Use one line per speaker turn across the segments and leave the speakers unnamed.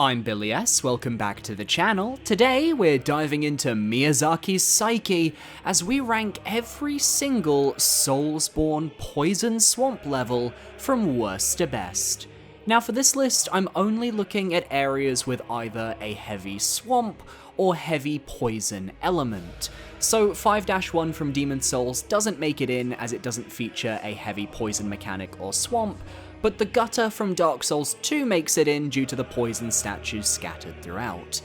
I'm Billy S, welcome back to the channel. Today we're diving into Miyazaki's psyche as we rank every single Soulsborne Poison Swamp level from worst to best. Now for this list, I'm only looking at areas with either a heavy swamp or heavy poison element. So 5-1 from Demon's Souls doesn't make it in as it doesn't feature a heavy poison mechanic or swamp, but the Gutter from Dark Souls 2 makes it in due to the poison statues scattered throughout.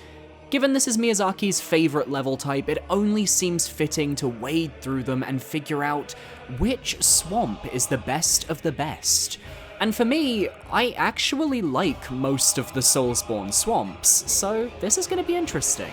Given this is Miyazaki's favourite level type, it only seems fitting to wade through them and figure out which swamp is the best of the best. And for me, I actually like most of the Soulsborne swamps, so this is going to be interesting.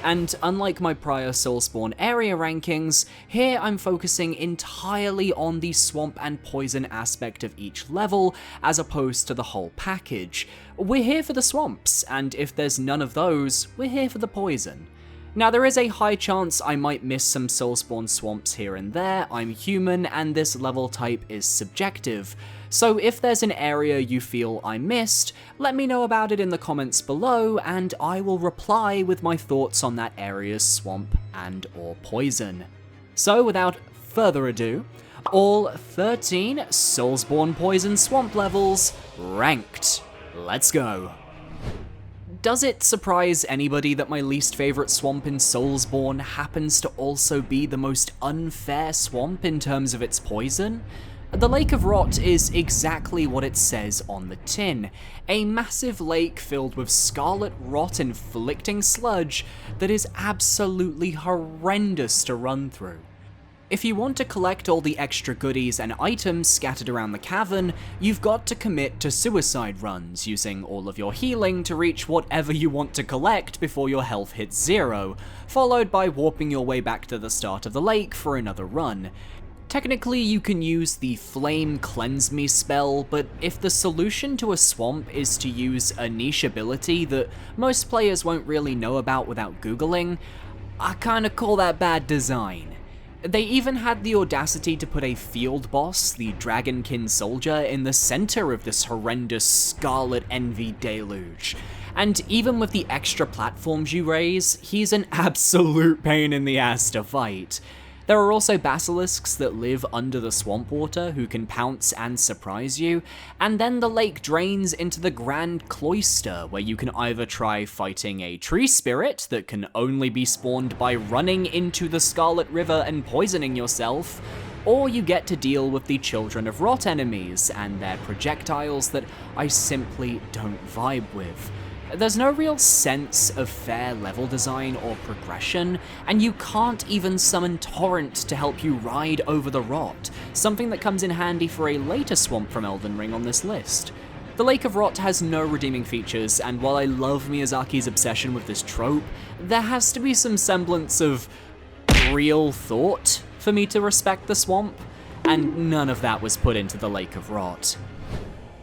And unlike my prior Soulsborne area rankings, here I'm focusing entirely on the swamp and poison aspect of each level, as opposed to the whole package. We're here for the swamps, and if there's none of those, we're here for the poison. Now there is a high chance I might miss some Soulsborne swamps here and there, I'm human, and this level type is subjective. So if there's an area you feel I missed, let me know about it in the comments below, and I will reply with my thoughts on that area's swamp and or poison. So without further ado, all 13 Soulsborne Poison Swamp levels ranked. Let's go. Does it surprise anybody that my least favourite swamp in Soulsborne happens to also be the most unfair swamp in terms of its poison? The Lake of Rot is exactly what it says on the tin, a massive lake filled with scarlet rot-inflicting sludge that is absolutely horrendous to run through. If you want to collect all the extra goodies and items scattered around the cavern, you've got to commit to suicide runs, using all of your healing to reach whatever you want to collect before your health hits 0, followed by warping your way back to the start of the lake for another run. Technically, you can use the Flame Cleanse Me spell, but if the solution to a swamp is to use a niche ability that most players won't really know about without googling, I kinda call that bad design. They even had the audacity to put a field boss, the Dragonkin Soldier, in the center of this horrendous Scarlet Envy deluge. And even with the extra platforms you raise, he's an absolute pain in the ass to fight. There are also basilisks that live under the swamp water who can pounce and surprise you, and then the lake drains into the Grand Cloister, where you can either try fighting a tree spirit that can only be spawned by running into the Scarlet River and poisoning yourself, or you get to deal with the Children of Rot enemies and their projectiles that I simply don't vibe with. There's no real sense of fair level design or progression, and you can't even summon Torrent to help you ride over the rot, something that comes in handy for a later swamp from Elden Ring on this list. The Lake of Rot has no redeeming features, and while I love Miyazaki's obsession with this trope, there has to be some semblance of real thought for me to respect the swamp, and none of that was put into the Lake of Rot.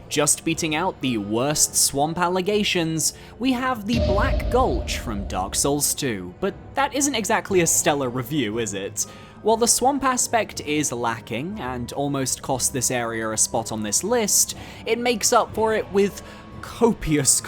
Just beating out the worst swamp allegations, we have the Black Gulch from Dark Souls 2, but that isn't exactly a stellar review, is it? While the swamp aspect is lacking, and almost cost this area a spot on this list, it makes up for it with copious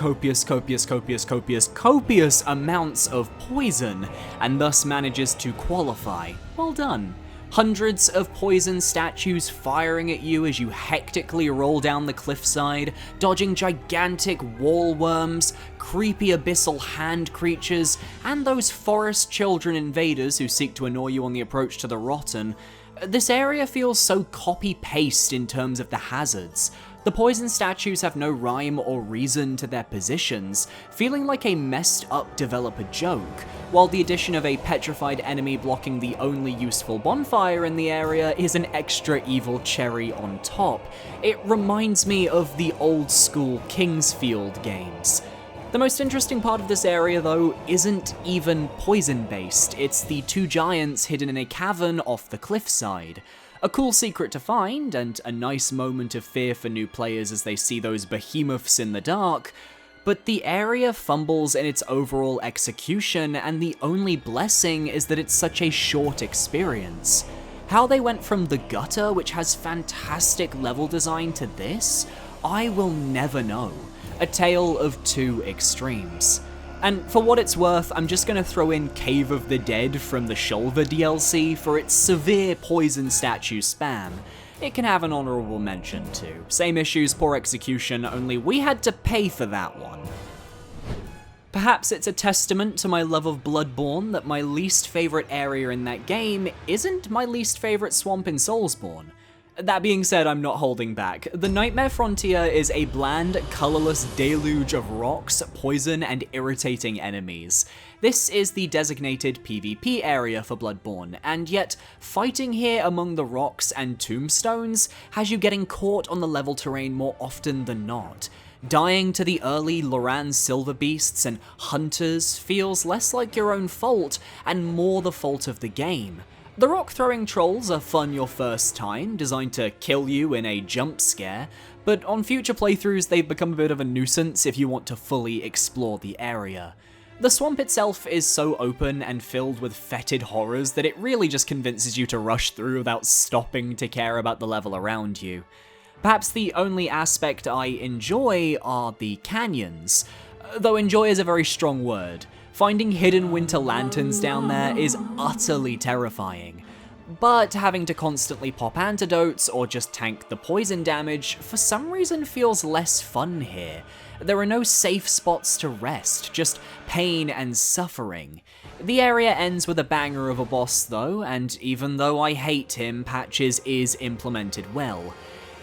amounts of poison, and thus manages to qualify. Well done. Hundreds of poison statues firing at you as you hectically roll down the cliffside, dodging gigantic wall worms, creepy abyssal hand creatures, and those forest children invaders who seek to annoy you on the approach to the Rotten. This area feels so copy-paste in terms of the hazards. The poison statues have no rhyme or reason to their positions, feeling like a messed up developer joke, while the addition of a petrified enemy blocking the only useful bonfire in the area is an extra evil cherry on top. It reminds me of the old school Kingsfield games. The most interesting part of this area, though, isn't even poison-based. It's the two giants hidden in a cavern off the cliffside. A cool secret to find, and a nice moment of fear for new players as they see those behemoths in the dark, but the area fumbles in its overall execution, and the only blessing is that it's such a short experience. How they went from the Gutter, which has fantastic level design, to this, I will never know. a tale of two extremes. And for what it's worth, I'm just gonna throw in Cave of the Dead from the Shulver DLC for its severe poison statue spam. It can have an honorable mention too. Same issues, poor execution, only we had to pay for that one. Perhaps it's a testament to my love of Bloodborne that my least favorite area in that game isn't my least favorite swamp in Soulsborne. That being said, I'm not holding back. The Nightmare Frontier is a bland, colorless deluge of rocks, poison, and irritating enemies. This is the designated PvP area for Bloodborne, and yet fighting here among the rocks and tombstones has you getting caught on the level terrain more often than not. Dying to the early Loran Silver Beasts and Hunters feels less like your own fault and more the fault of the game. The rock-throwing trolls are fun your first time, designed to kill you in a jump scare, but on future playthroughs they've become a bit of a nuisance if you want to fully explore the area. The swamp itself is so open and filled with fetid horrors that it really just convinces you to rush through without stopping to care about the level around you. Perhaps the only aspect I enjoy are the canyons, though enjoy is a very strong word. Finding hidden winter lanterns down there is utterly terrifying, but having to constantly pop antidotes or just tank the poison damage for some reason feels less fun here. There are no safe spots to rest, just pain and suffering. The area ends with a banger of a boss though, and even though I hate him, Patches is implemented well.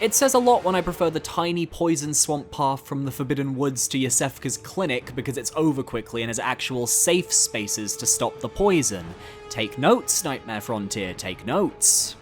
It says a lot when I prefer the tiny poison swamp path from the Forbidden Woods to Yosefka's clinic because it's over quickly and has actual safe spaces to stop the poison. Take notes, Nightmare Frontier, take notes.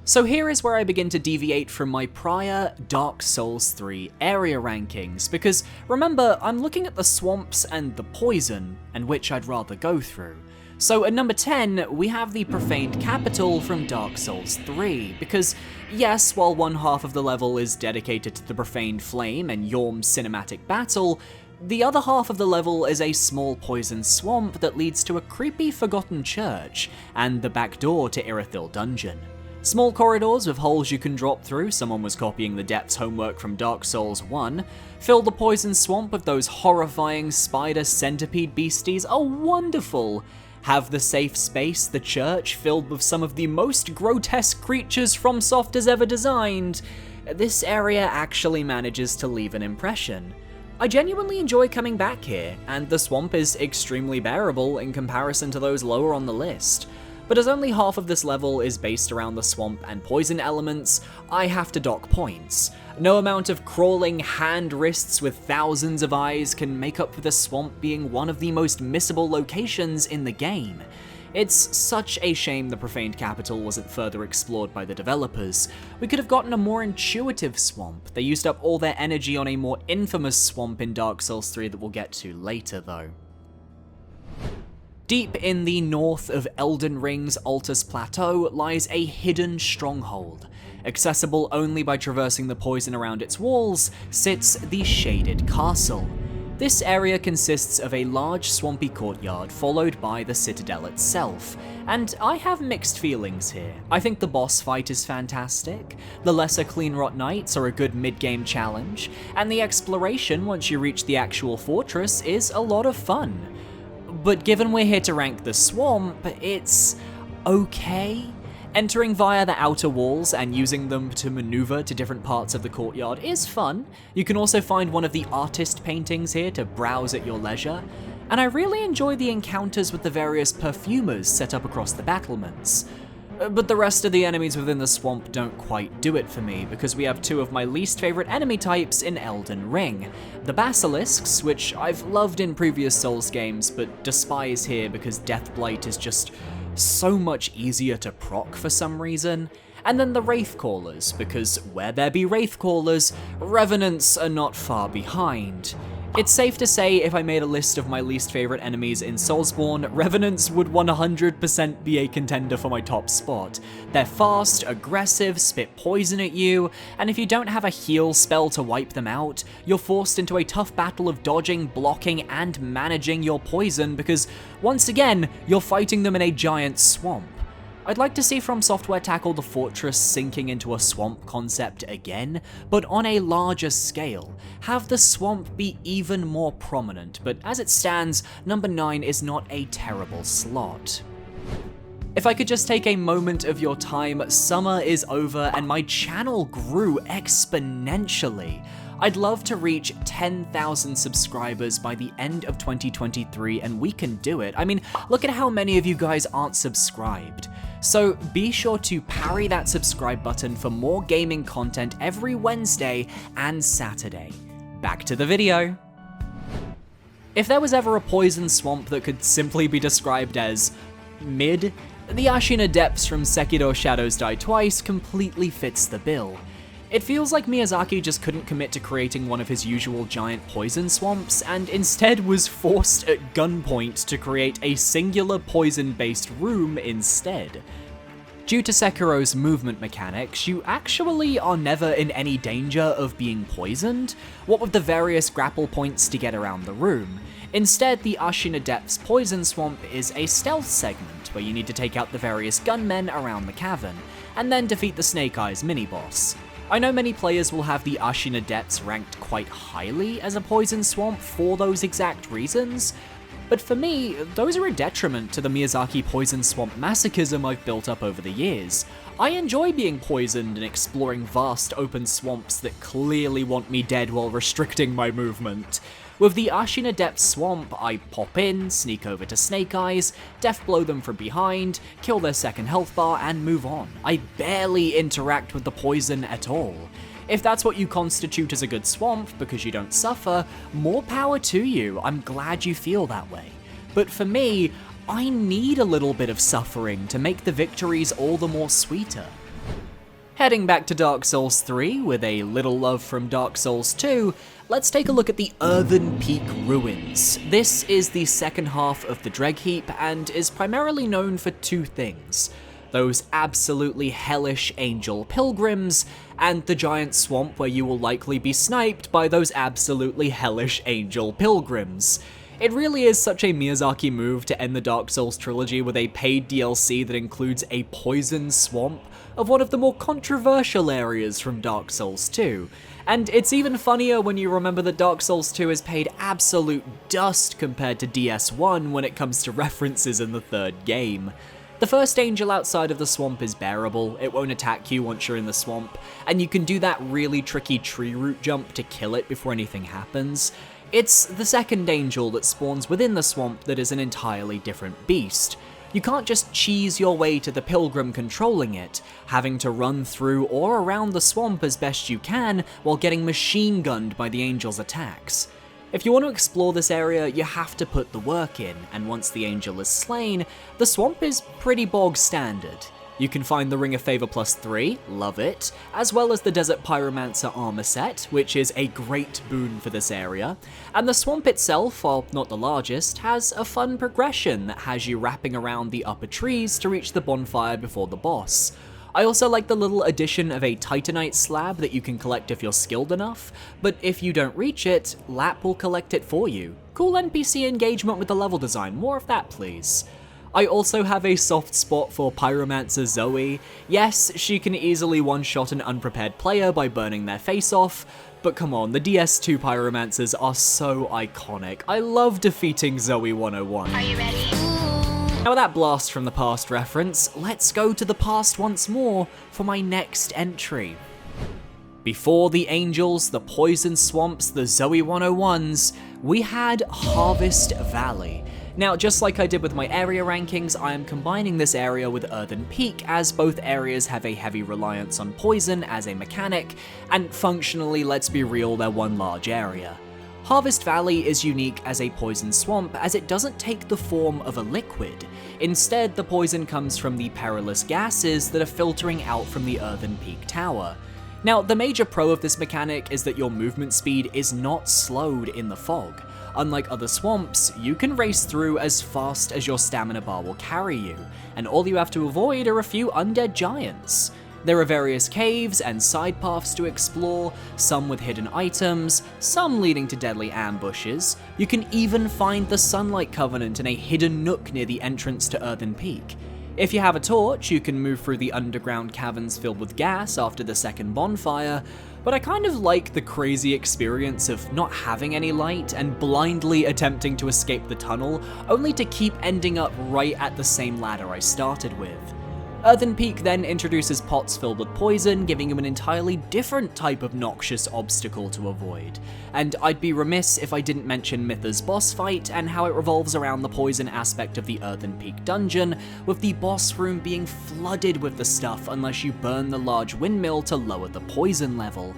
So here is where I begin to deviate from my prior Dark Souls 3 area rankings, because remember, I'm looking at the swamps and the poison, and which I'd rather go through. So at number 10, we have the Profaned Capital from Dark Souls 3, because yes, while one half of the level is dedicated to the Profaned Flame and Yorm's cinematic battle, the other half of the level is a small poison swamp that leads to a creepy forgotten church, and the back door to Irithyll Dungeon. Small corridors with holes you can drop through, someone was copying the Depths homework from Dark Souls 1, fill the poison swamp with those horrifying spider centipede beasties, oh wonderful! Have the safe space, the church, filled with some of the most grotesque creatures FromSoft has ever designed. This area actually manages to leave an impression. I genuinely enjoy coming back here, and the swamp is extremely bearable in comparison to those lower on the list. But as only half of this level is based around the swamp and poison elements, I have to dock points. No amount of crawling hand wrists with thousands of eyes can make up for the swamp being one of the most missable locations in the game. It's such a shame the Profaned Capital wasn't further explored by the developers. We could have gotten a more intuitive swamp. They used up all their energy on a more infamous swamp in Dark Souls 3 that we'll get to later though. Deep in the north of Elden Ring's Altus Plateau lies a hidden stronghold. Accessible only by traversing the poison around its walls, sits the Shaded Castle. This area consists of a large swampy courtyard followed by the citadel itself, and I have mixed feelings here. I think the boss fight is fantastic, the lesser Cleanrot Knights are a good mid-game challenge, and the exploration once you reach the actual fortress is a lot of fun. But given we're here to rank the swamp, it's okay. Entering via the outer walls and using them to maneuver to different parts of the courtyard is fun. You can also find one of the artist paintings here to browse at your leisure. And I really enjoy the encounters with the various perfumers set up across the battlements. But the rest of the enemies within the swamp don't quite do it for me, because we have two of my least favorite enemy types in Elden Ring. The Basilisks, which I've loved in previous Souls games, but despise here because Deathblight is just so much easier to proc for some reason. And then the Wraithcallers, because where there be Wraithcallers, Revenants are not far behind. It's safe to say if I made a list of my least favorite enemies in Soulsborne, Revenants would 100% be a contender for my top spot. They're fast, aggressive, spit poison at you, and if you don't have a heal spell to wipe them out, you're forced into a tough battle of dodging, blocking, and managing your poison because, once again, you're fighting them in a giant swamp. I'd like to see From Software tackle the fortress sinking into a swamp concept again, but on a larger scale. Have the swamp be even more prominent, but as it stands, number 9 is not a terrible slot. If I could just take a moment of your time, summer is over and my channel grew exponentially. I'd love to reach 10,000 subscribers by the end of 2023 and we can do it. I mean, look at how many of you guys aren't subscribed. So be sure to parry that subscribe button for more gaming content every Wednesday and Saturday. Back to the video. If there was ever a poison swamp that could simply be described as mid, the Ashina Depths from Sekiro Shadows Die Twice completely fits the bill. It feels like Miyazaki just couldn't commit to creating one of his usual giant poison swamps, and instead was forced at gunpoint to create a singular poison-based room instead. Due to Sekiro's movement mechanics, you actually are never in any danger of being poisoned, what with the various grapple points to get around the room. Instead, the Ashina Depths Poison Swamp is a stealth segment, where you need to take out the various gunmen around the cavern, and then defeat the Snake Eyes mini-boss. I know many players will have the Ashina Depths ranked quite highly as a poison swamp for those exact reasons, but for me, those are a detriment to the Miyazaki poison swamp masochism I've built up over the years. I enjoy being poisoned and exploring vast open swamps that clearly want me dead while restricting my movement. With the Ashina Depths Swamp, I pop in, sneak over to Snake Eyes, death blow them from behind, kill their second health bar, and move on. I barely interact with the poison at all. If that's what you constitute as a good swamp because you don't suffer, more power to you, I'm glad you feel that way. But for me, I need a little bit of suffering to make the victories all the more sweeter. Heading back to Dark Souls 3 with a little love from Dark Souls 2, let's take a look at the Earthen Peak Ruins. This is the second half of the Dreg Heap and is primarily known for two things: those absolutely hellish angel pilgrims, and the giant swamp where you will likely be sniped by those absolutely hellish angel pilgrims. It really is such a Miyazaki move to end the Dark Souls trilogy with a paid DLC that includes a poison swamp of one of the more controversial areas from Dark Souls 2. And it's even funnier when you remember that Dark Souls 2 has paid absolute dust compared to DS1 when it comes to references in the third game. The first angel outside of the swamp is bearable, it won't attack you once you're in the swamp, and you can do that really tricky tree root jump to kill it before anything happens. It's the second angel that spawns within the swamp that is an entirely different beast. You can't just cheese your way to the pilgrim controlling it, having to run through or around the swamp as best you can while getting machine gunned by the angel's attacks. If you want to explore this area, you have to put the work in, and once the angel is slain, the swamp is pretty bog standard. You can find the Ring of Favor +3, love it, as well as the Desert Pyromancer armor set, which is a great boon for this area, and the swamp itself, while not the largest, has a fun progression that has you wrapping around the upper trees to reach the bonfire before the boss. I also like the little addition of a Titanite slab that you can collect if you're skilled enough, but if you don't reach it, Lap will collect it for you. Cool NPC engagement with the level design, more of that please. I also have a soft spot for Pyromancer Zoe. Yes, she can easily one-shot an unprepared player by burning their face off, but come on, the DS2 Pyromancers are so iconic. I love defeating Zoe 101.
Are you ready?
Now with that blast from the past reference, let's go to the past once more for my next entry. Before the angels, the poison swamps, the Zoe 101s, we had Harvest Valley. Now, just like I did with my area rankings, I am combining this area with Earthen Peak, as both areas have a heavy reliance on poison as a mechanic, and functionally, let's be real, they're one large area. Harvest Valley is unique as a poison swamp as it doesn't take the form of a liquid. Instead, the poison comes from the perilous gases that are filtering out from the Earthen Peak Tower. Now, the major pro of this mechanic is that your movement speed is not slowed in the fog. Unlike other swamps, you can race through as fast as your stamina bar will carry you, and all you have to avoid are a few undead giants. There are various caves and side paths to explore, some with hidden items, some leading to deadly ambushes. You can even find the Sunlight Covenant in a hidden nook near the entrance to Earthen Peak. If you have a torch, you can move through the underground caverns filled with gas after the second bonfire, but I kind of like the crazy experience of not having any light and blindly attempting to escape the tunnel, only to keep ending up right at the same ladder I started with. Earthen Peak then introduces pots filled with poison, giving you an entirely different type of noxious obstacle to avoid. And I'd be remiss if I didn't mention Mytha's boss fight and how it revolves around the poison aspect of the Earthen Peak dungeon, with the boss room being flooded with the stuff unless you burn the large windmill to lower the poison level.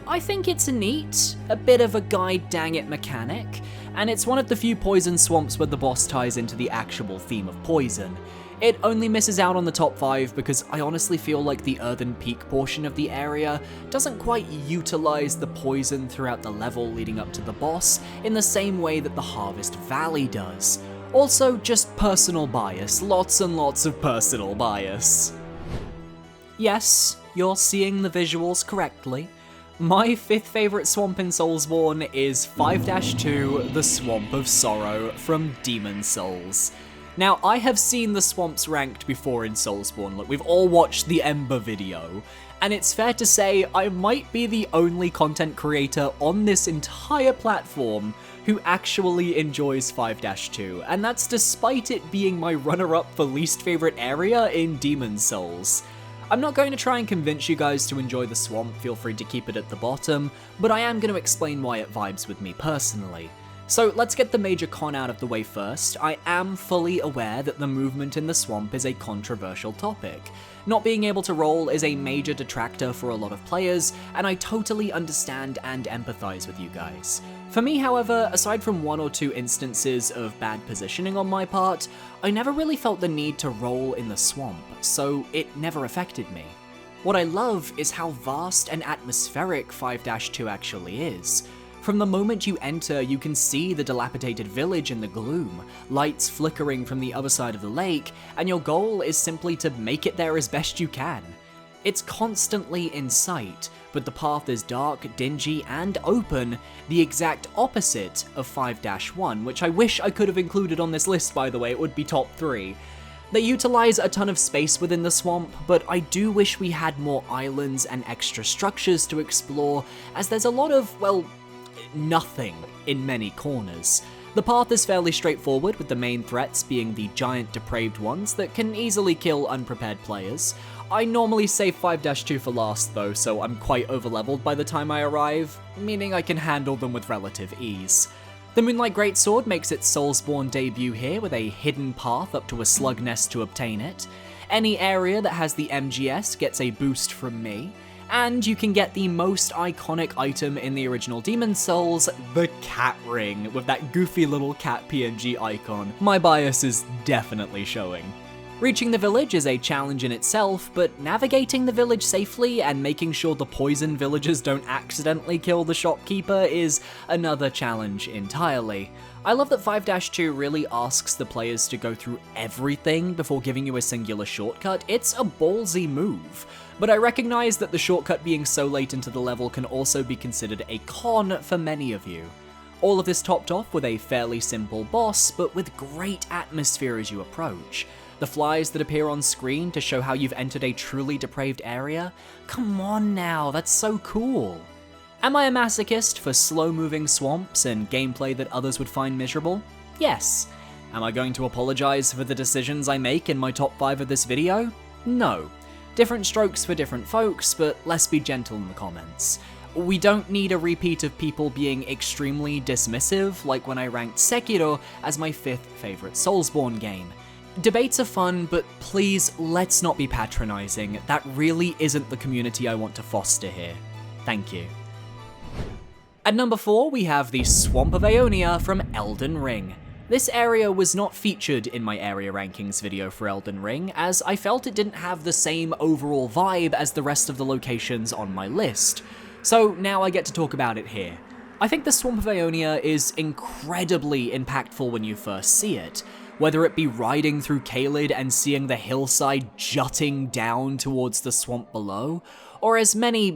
I think it's a bit of a guide dang it mechanic, and it's one of the few poison swamps where the boss ties into the actual theme of poison. It only misses out on the top 5 because I honestly feel like the Earthen Peak portion of the area doesn't quite utilize the poison throughout the level leading up to the boss in the same way that the Harvest Valley does. Also, just personal bias, lots and lots of personal bias. Yes, you're seeing the visuals correctly. My 5th favourite swamp in Soulsborne is 5-2, the Swamp of Sorrow from Demon Souls. Now, I have seen the swamps ranked before in Soulsborne, look, we've all watched the Ember video, and it's fair to say I might be the only content creator on this entire platform who actually enjoys 5-2, and that's despite it being my runner-up for least favourite area in Demon Souls. I'm not going to try and convince you guys to enjoy the swamp, feel free to keep it at the bottom, but I am going to explain why it vibes with me personally. So let's get the major con out of the way first. I am fully aware that the movement in the swamp is a controversial topic. Not being able to roll is a major detractor for a lot of players, and I totally understand and empathize with you guys. For me, however, aside from 1 or 2 instances of bad positioning on my part, I never really felt the need to roll in the swamp, so it never affected me. What I love is how vast and atmospheric 5-2 actually is. From the moment you enter, you can see the dilapidated village in the gloom, lights flickering from the other side of the lake, and your goal is simply to make it there as best you can. It's constantly in sight, but the path is dark, dingy, and open, the exact opposite of 5-1, which I wish I could have included on this list, by the way, it would be top 3. They utilize a ton of space within the swamp, but I do wish we had more islands and extra structures to explore, as there's a lot of, well, nothing in many corners. The path is fairly straightforward, with the main threats being the giant depraved ones that can easily kill unprepared players. I normally save 5-2 for last though, so I'm quite overleveled by the time I arrive, meaning I can handle them with relative ease. The Moonlight Greatsword makes its Soulsborne debut here with a hidden path up to a slug nest to obtain it. Any area that has the MGS gets a boost from me. And you can get the most iconic item in the original Demon Souls, the cat ring, with that goofy little cat PNG icon. My bias is definitely showing. Reaching the village is a challenge in itself, but navigating the village safely and making sure the poison villagers don't accidentally kill the shopkeeper is another challenge entirely. I love that 5-2 really asks the players to go through everything before giving you a singular shortcut. It's a ballsy move. But I recognize that the shortcut being so late into the level can also be considered a con for many of you. All of this topped off with a fairly simple boss, but with great atmosphere as you approach. The flies that appear on screen to show how you've entered a truly depraved area? Come on now, that's so cool. Am I a masochist for slow-moving swamps and gameplay that others would find miserable? Yes. Am I going to apologize for the decisions I make in my top 5 of this video? No. Different strokes for different folks, but let's be gentle in the comments. We don't need a repeat of people being extremely dismissive, like when I ranked Sekiro as my 5th favourite Soulsborne game. Debates are fun, but please let's not be patronising. That really isn't the community I want to foster here. Thank you. At number 4, we have the Swamp of Aeonia from Elden Ring. This area was not featured in my area rankings video for Elden Ring, as I felt it didn't have the same overall vibe as the rest of the locations on my list. So now I get to talk about it here. I think the Swamp of Aeonia is incredibly impactful when you first see it. Whether it be riding through Caelid and seeing the hillside jutting down towards the swamp below, or as many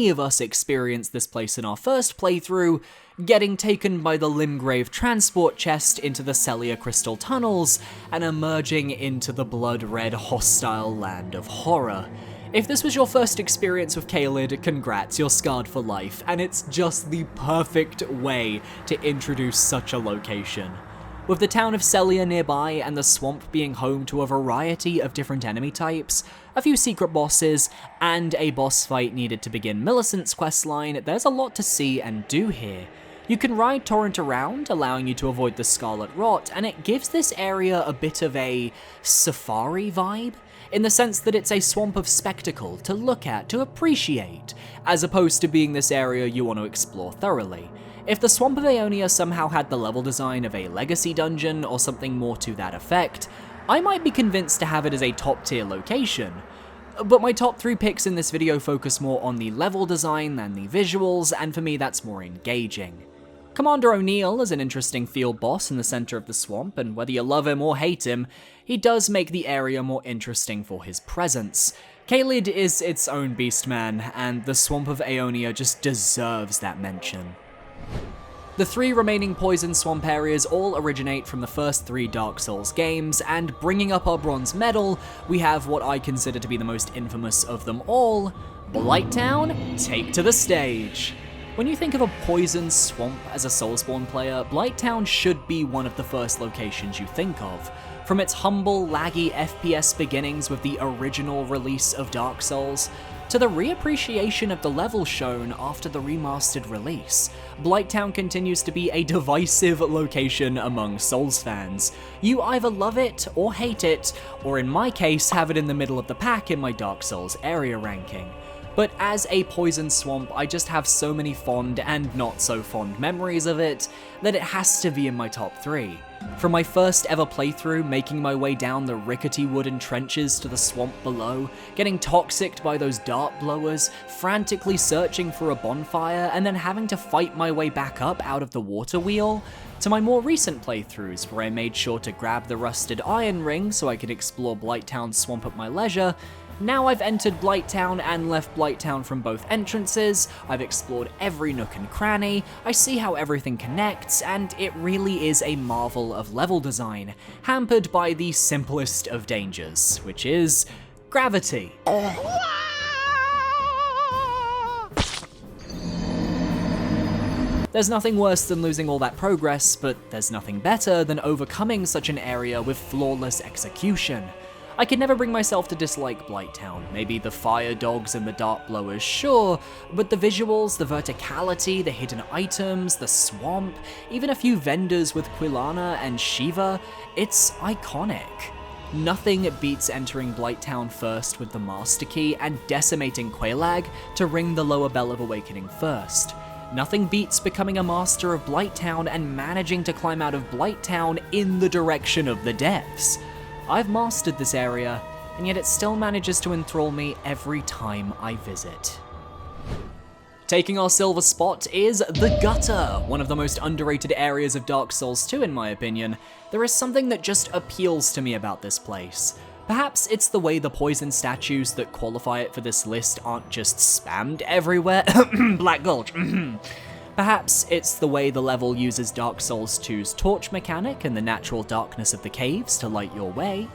of us experienced this place in our first playthrough, getting taken by the Limgrave transport chest into the Celia crystal tunnels, and emerging into the blood-red hostile land of horror. If this was your first experience with Caelid, congrats, you're scarred for life, and it's just the perfect way to introduce such a location. With the town of Celia nearby and the swamp being home to a variety of different enemy types, a few secret bosses, and a boss fight needed to begin Millicent's questline, there's a lot to see and do here. You can ride Torrent around, allowing you to avoid the Scarlet Rot, and it gives this area a bit of a safari vibe, in the sense that it's a swamp of spectacle to look at, to appreciate, as opposed to being this area you want to explore thoroughly. If the Swamp of Aeonia somehow had the level design of a legacy dungeon or something more to that effect, I might be convinced to have it as a top tier location. But my top 3 picks in this video focus more on the level design than the visuals, and for me that's more engaging. Commander O'Neill is an interesting field boss in the center of the swamp, and whether you love him or hate him, he does make the area more interesting for his presence. Caelid is its own beast, man, and the Swamp of Aeonia just deserves that mention. The 3 remaining Poison Swamp areas all originate from the first 3 Dark Souls games, and bringing up our bronze medal, we have what I consider to be the most infamous of them all, Blighttown, take to the stage. When you think of a Poison Swamp as a Soulsborne player, Blighttown should be one of the first locations you think of. From its humble, laggy FPS beginnings with the original release of Dark Souls, to the reappreciation of the level shown after the remastered release, Blighttown continues to be a divisive location among Souls fans. You either love it or hate it, or in my case have it in the middle of the pack in my Dark Souls area ranking. But as a Poison Swamp, I just have so many fond and not so fond memories of it that it has to be in my top 3. From my first ever playthrough, making my way down the rickety wooden trenches to the swamp below, getting toxicked by those dart blowers, frantically searching for a bonfire, and then having to fight my way back up out of the water wheel, to my more recent playthroughs where I made sure to grab the rusted iron ring so I could explore Blighttown Swamp at my leisure. Now I've entered Blighttown and left Blighttown from both entrances, I've explored every nook and cranny, I see how everything connects, and it really is a marvel of level design, hampered by the simplest of dangers, which is gravity. There's nothing worse than losing all that progress, but there's nothing better than overcoming such an area with flawless execution. I could never bring myself to dislike Blighttown. Maybe the fire dogs and the dart blowers, sure, but the visuals, the verticality, the hidden items, the swamp, even a few vendors with Quilana and Shiva, it's iconic. Nothing beats entering Blighttown first with the Master Key and decimating Quelaag to ring the lower bell of awakening first. Nothing beats becoming a master of Blighttown and managing to climb out of Blighttown in the direction of the depths. I've mastered this area, and yet it still manages to enthrall me every time I visit. Taking our silver spot is the Gutter, one of the most underrated areas of Dark Souls 2 in my opinion. There is something that just appeals to me about this place. Perhaps it's the way the poison statues that qualify it for this list aren't just spammed everywhere. Black Gulch. Perhaps it's the way the level uses Dark Souls 2's torch mechanic and the natural darkness of the caves to light your way.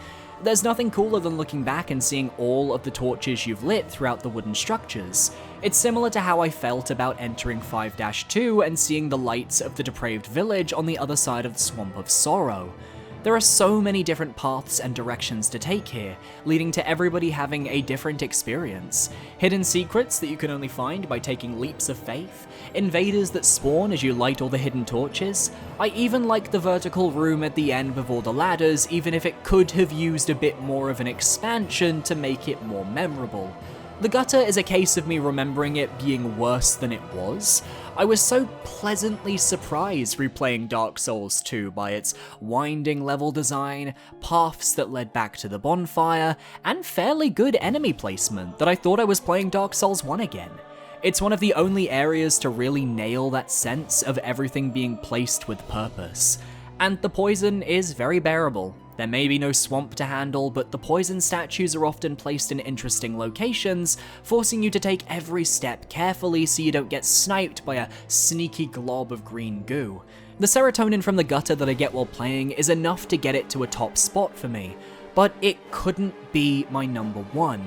There's nothing cooler than looking back and seeing all of the torches you've lit throughout the wooden structures. It's similar to how I felt about entering 5-2 and seeing the lights of the depraved village on the other side of the Swamp of Sorrow. There are so many different paths and directions to take here, leading to everybody having a different experience. Hidden secrets that you can only find by taking leaps of faith, invaders that spawn as you light all the hidden torches. I even like the vertical room at the end with all the ladders, even if it could have used a bit more of an expansion to make it more memorable. The Gutter is a case of me remembering it being worse than it was. I was so pleasantly surprised replaying Dark Souls 2 by its winding level design, paths that led back to the bonfire, and fairly good enemy placement that I thought I was playing Dark Souls 1 again. It's one of the only areas to really nail that sense of everything being placed with purpose. And the poison is very bearable. There may be no swamp to handle, but the poison statues are often placed in interesting locations, forcing you to take every step carefully so you don't get sniped by a sneaky glob of green goo. The serotonin from the gutter that I get while playing is enough to get it to a top spot for me, but it couldn't be my number one.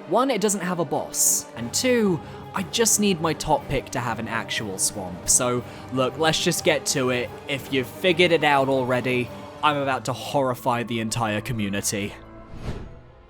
One, it doesn't have a boss, and two, I just need my top pick to have an actual swamp. So look, let's just get to it. If you've figured it out already, I'm about to horrify the entire community.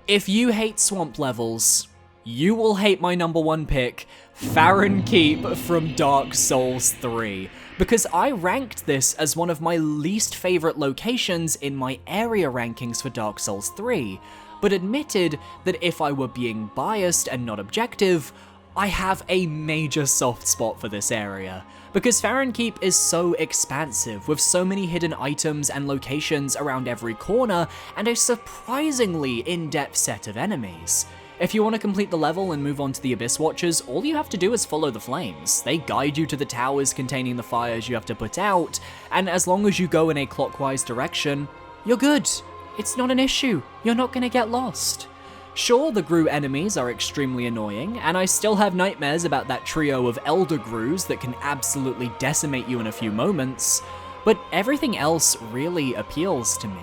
If you hate swamp levels, you will hate my number one pick, Farron Keep from Dark Souls 3, because I ranked this as one of my least favorite locations in my area rankings for Dark Souls 3, but admitted that if I were being biased and not objective, I have a major soft spot for this area, because Farron Keep is so expansive, with so many hidden items and locations around every corner, and a surprisingly in-depth set of enemies. If you want to complete the level and move on to the Abyss Watchers, all you have to do is follow the flames. They guide you to the towers containing the fires you have to put out, and as long as you go in a clockwise direction, you're good. It's not an issue. You're not going to get lost. Sure, the Gru enemies are extremely annoying, and I still have nightmares about that trio of Elder Grus that can absolutely decimate you in a few moments, but everything else really appeals to me.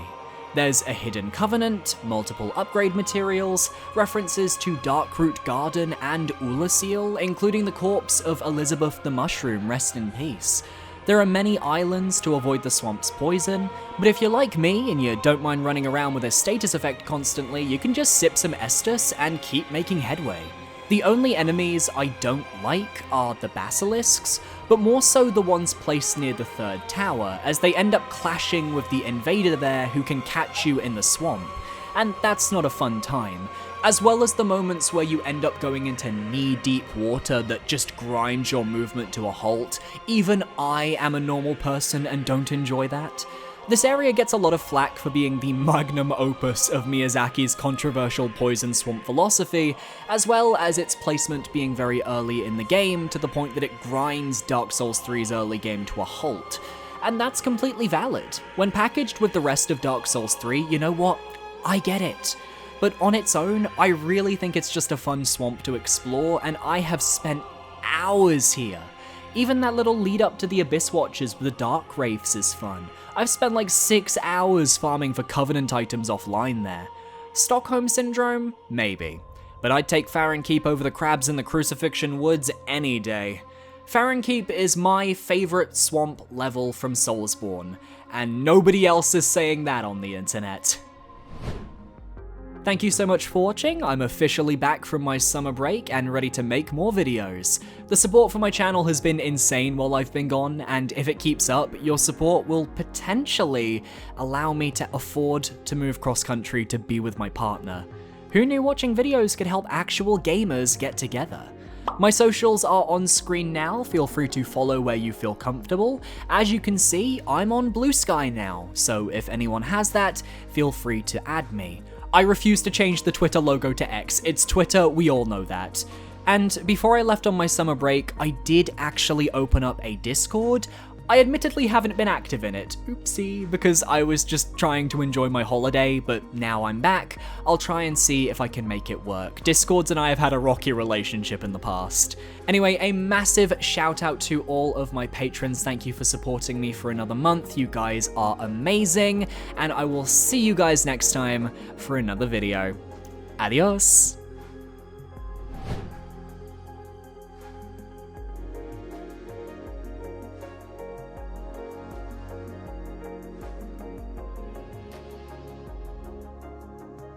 There's a hidden covenant, multiple upgrade materials, references to Darkroot Garden and Ulasil, including the corpse of Elizabeth the Mushroom, rest in peace. There are many islands to avoid the swamp's poison, but if you're like me and you don't mind running around with a status effect constantly, you can just sip some Estus and keep making headway. The only enemies I don't like are the basilisks, but more so the ones placed near the third tower, as they end up clashing with the invader there who can catch you in the swamp, and that's not a fun time. As well as the moments where you end up going into knee-deep water that just grinds your movement to a halt. Even I am a normal person and don't enjoy that. This area gets a lot of flack for being the magnum opus of Miyazaki's controversial Poison Swamp philosophy, as well as its placement being very early in the game to the point that it grinds Dark Souls 3's early game to a halt. And that's completely valid. When packaged with the rest of Dark Souls 3, you know what? I get it. But on its own, I really think it's just a fun swamp to explore, and I have spent hours here. Even that little lead up to the Abyss Watchers with the Dark Wraiths is fun. I've spent like 6 hours farming for Covenant items offline there. Stockholm Syndrome? Maybe. But I'd take Farron Keep over the crabs in the Crucifixion Woods any day. Farron Keep is my favourite swamp level from Soulsborne, and nobody else is saying that on the internet. Thank you so much for watching. I'm officially back from my summer break and ready to make more videos. The support for my channel has been insane while I've been gone, and if it keeps up, your support will potentially allow me to afford to move cross-country to be with my partner. Who knew watching videos could help actual gamers get together? My socials are on screen now, feel free to follow where you feel comfortable. As you can see, I'm on Blue Sky now, so if anyone has that, feel free to add me. I refuse to change the Twitter logo to X. It's Twitter, we all know that. And before I left on my summer break, I did actually open up a Discord. I admittedly haven't been active in it, oopsie, because I was just trying to enjoy my holiday, but now I'm back, I'll try and see if I can make it work. Discords and I have had a rocky relationship in the past. Anyway, a massive shout out to all of my patrons. Thank you for supporting me for another month. You guys are amazing, and I will see you guys next time for another video. Adios!